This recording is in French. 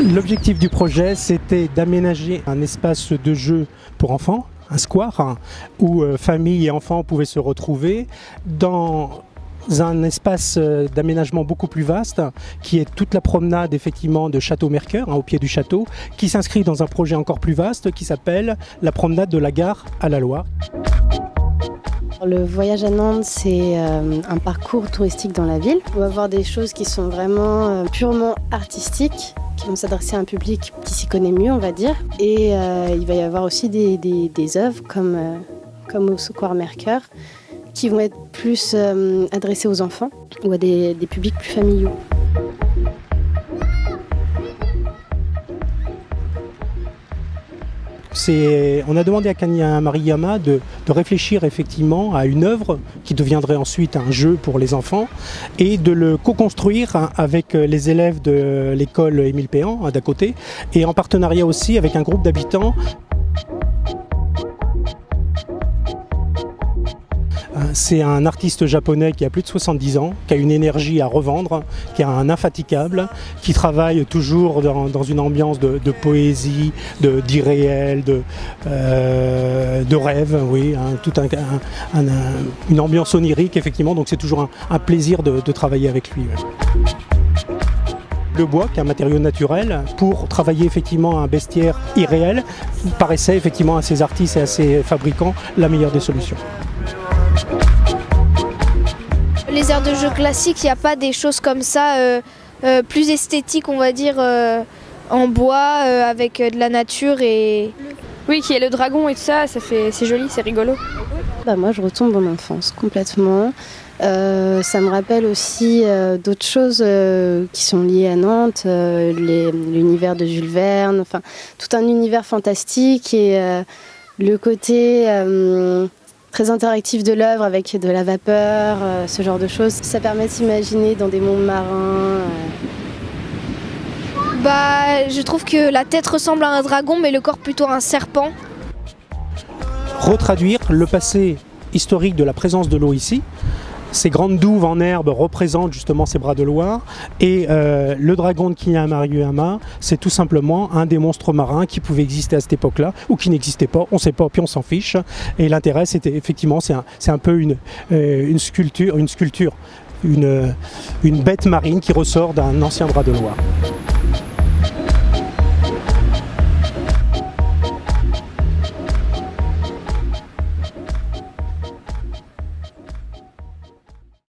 L'objectif du projet, c'était d'aménager un espace de jeu pour enfants, un square, où famille et enfants pouvaient se retrouver dans un espace d'aménagement beaucoup plus vaste, qui est toute la promenade effectivement de Château-Mercœur, au pied du château, qui s'inscrit dans un projet encore plus vaste qui s'appelle la promenade de la gare à la Loire. Le voyage à Nantes, c'est un parcours touristique dans la ville. On va voir des choses qui sont vraiment purement artistiques, qui vont s'adresser à un public qui s'y connaît mieux, on va dire. Et il va y avoir aussi des œuvres comme au Square Mercœur, qui vont être plus adressées aux enfants ou à des publics plus familiaux. On a demandé à Kanya Mariyama de réfléchir effectivement à une œuvre qui deviendrait ensuite un jeu pour les enfants et de le co-construire avec les élèves de l'école Émile Péan d'à côté et en partenariat aussi avec un groupe d'habitants. C'est un artiste japonais qui a plus de 70 ans, qui a une énergie à revendre, qui a un infatigable, qui travaille toujours dans une ambiance de poésie, d'irréel, de rêve, oui, une ambiance onirique effectivement, donc c'est toujours un plaisir de travailler avec lui. Ouais. Le bois, qui est un matériau naturel, pour travailler effectivement un bestiaire irréel, paraissait effectivement à ces artistes et à ces fabricants la meilleure des solutions. Les aires de jeu classiques, il n'y a pas des choses comme ça, plus esthétiques, on va dire, en bois, avec de la nature et... Oui, qui est le dragon et tout ça, c'est joli, c'est rigolo. Moi, je retombe en enfance complètement. Ça me rappelle aussi d'autres choses qui sont liées à Nantes, l'univers de Jules Verne, enfin tout un univers fantastique et le côté très interactif de l'œuvre avec de la vapeur, ce genre de choses. Ça permet de s'imaginer dans des mondes marins. Je trouve que la tête ressemble à un dragon, mais le corps plutôt à un serpent. Retraduire le passé historique de la présence de l'eau ici. Ces grandes douves en herbe représentent justement ces bras de Loire et le dragon de Kanya Mariyama, c'est tout simplement un des monstres marins qui pouvaient exister à cette époque-là ou qui n'existaient pas, on ne sait pas, puis on s'en fiche. Et l'intérêt, c'était effectivement, c'est un peu une sculpture, une bête marine qui ressort d'un ancien bras de Loire.